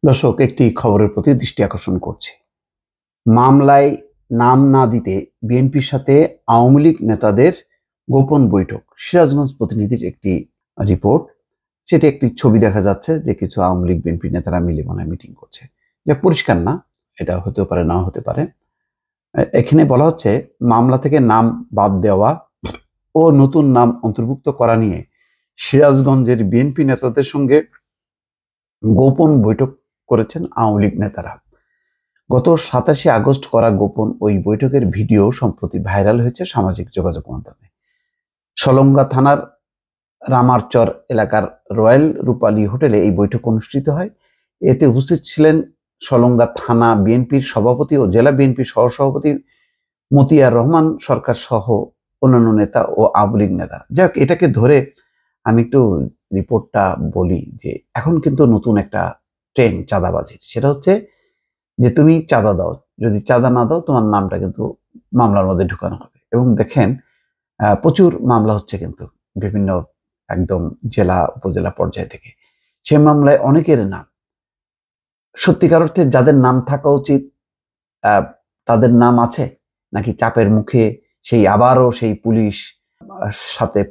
দর্শক, একটি খবরের প্রতি দৃষ্টি আকর্ষণ করছি। মামলায় নাম না দিতে বিএনপির সাথে আওয়ামী লীগ নেতাদের গোপন বৈঠক। সিরাজগঞ্জ প্রতিনিধির একটি রিপোর্ট। সেটি একটি ছবি দেখা যাচ্ছে যে কিছু আওয়ামী লীগ বিএনপি নেতারা মিলে মনে হয় মিটিং করছে। যা পরিষ্কার না, এটা হতেও পারে, নাও হতে পারে। এখানে বলা হচ্ছে মামলা থেকে নাম বাদ দেওয়া ও নতুন নাম অন্তর্ভুক্ত করা নিয়ে সিরাজগঞ্জের বিএনপি নেতাদের সঙ্গে গোপন বৈঠক করেছেন আওয়ামী লীগ নেতারা। গত 27শে আগস্ট করা গোপন ওই বৈঠকের ভিডিও সম্প্রতি ভাইরাল হয়েছে সামাজিক যোগাযোগ মাধ্যমে। সলঙ্গা থানার রামারচর এলাকার রয়্যাল রূপালী হোটেলে এই বৈঠক অনুষ্ঠিত হয়। এতে উপস্থিত ছিলেন সলঙ্গা থানা বিএনপির সভাপতি ও জেলা বিএনপির সহসভাপতি মতিয়ার রহমান সরকার সহ অন্যান্য নেতা ও আওয়ামী লীগ নেতা। যাক, এটাকে ধরে আমি একটু রিপোর্টটা বলি যে এখন কিন্তু নতুন একটা ট্রেন্ড চাঁদাবাজির। সেটা হচ্ছে যে তুমি চাঁদা দাও, যদি চাঁদা না দাও তোমার নামটা কিন্তু মামলার মধ্যে ঢুকানো হবে। এবং দেখেন, প্রচুর মামলা হচ্ছে কিন্তু বিভিন্ন একদম জেলা উপজেলা পর্যায় থেকে। সে মামলায় অনেকের নাম, সত্যিকার অর্থে যাদের নাম থাকা উচিত তাদের নাম আছে, নাকি চাপের মুখে আবারও সেই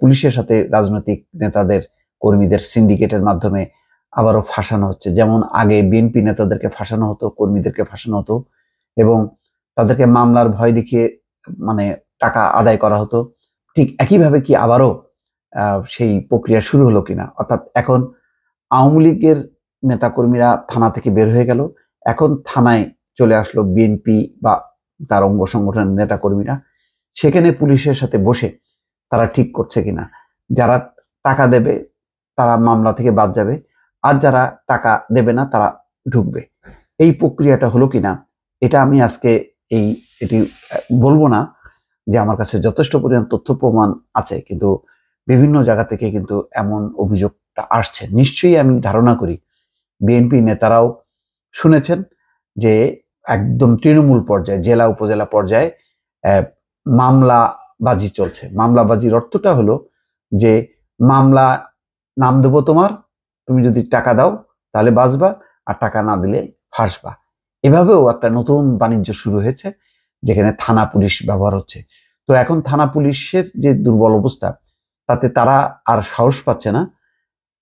পুলিশের সাথে রাজনৈতিক নেতাদের কর্মীদের সিন্ডিকেটের মাধ্যমে আবারও ফাঁসানো হচ্ছে। যেমন আগে বিএনপি নেতাদেরকে ফাঁসানো হতো, কর্মীদেরকে ফাঁসানো হতো এবং তাদেরকে মামলার ভয় দেখিয়ে মানে টাকা আদায় করা হতো। ঠিক একইভাবে কি আবারও সেই প্রক্রিয়া শুরু হলো কিনা? অর্থাৎ এখন আওয়ামী লীগের নেতাকর্মীরা থানা থেকে বের হয়ে গেল, এখন থানায় চলে আসলো বিএনপি বা তার অঙ্গ সংগঠনের নেতাকর্মীরা। সেখানে পুলিশের সাথে বসে তারা ঠিক করছে কিনা যারা টাকা দেবে তারা মামলা থেকে বাদ যাবে, আর যারা টাকা দেবে না তারা ঢুকবে। এই প্রক্রিয়াটা হলো কিনা এটা আমি আজকে এটি বলবো না যে আমার কাছে যথেষ্ট পরিমাণ তথ্য প্রমাণ আছে, কিন্তু বিভিন্ন জায়গা থেকে কিন্তু এমন অভিযোগটা আসছে। নিশ্চয়ই আমি ধারণা করি বিএনপি নেতারাও শুনেছেন যে একদম তৃণমূল পর্যায়ে, জেলা উপজেলা পর্যায়ে মামলাবাজি চলছে। মামলাবাজির অর্থটা হলো যে মামলা নাম দেবো তোমার, তুমি যদি টাকা দাও তাহলে বাঁচবা, আর টাকা না দিলে ফাঁসবা। এভাবেও একটা নতুন বাণিজ্য শুরু হয়েছে যেখানে থানা পুলিশ ব্যবহার হচ্ছে। তো এখন থানা পুলিশের যে দুর্বল অবস্থা, তাতে তারা আর সাহস পাচ্ছে না।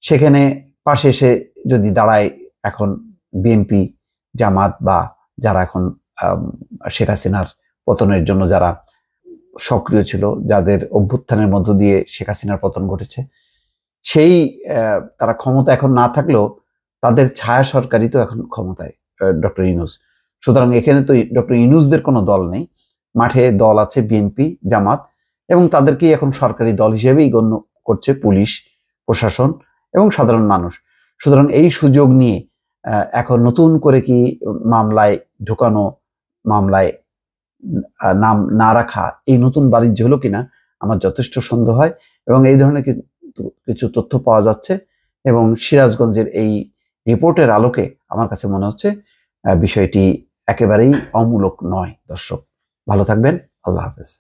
সেখানে পাশে এসে যদি দাঁড়ায় এখন বিএনপি, জামাত বা যারা এখন শেখ হাসিনার পতনের জন্য যারা সক্রিয় ছিল, যাদের অভ্যুত্থানের মধ্য দিয়ে শেখ হাসিনার পতন ঘটেছে, সেই তারা ক্ষমতা এখন না থাকলেও তাদের ছায়া সরকারই তো এখন ক্ষমতায়, ডক্টর ইউনূস। সুতরাং এখানে তো ডক্টর ইউনূসদের কোনো দল নেই, মাঠে দল আছে বিএনপি, জামাত, এবং তাদেরকেই এখন সরকারি দল হিসেবেই গণ্য করছে পুলিশ, প্রশাসন এবং সাধারণ মানুষ। সুতরাং এই সুযোগ নিয়ে এখন নতুন করে কি মামলায় ঢুকানো, মামলায় নাম না রাখা, এই নতুন বাণিজ্য হলো কিনা আমার যথেষ্ট সন্দেহ হয়। এবং এই ধরনের কিছু তথ্য পাওয়া যাচ্ছে এবং সিরাজগঞ্জের এই রিপোর্টের আলোকে আমার কাছে মনে হচ্ছে বিষয়টি একেবারেই অমূলক নয়। দর্শক, ভালো থাকবেন। আল্লাহ হাফেজ।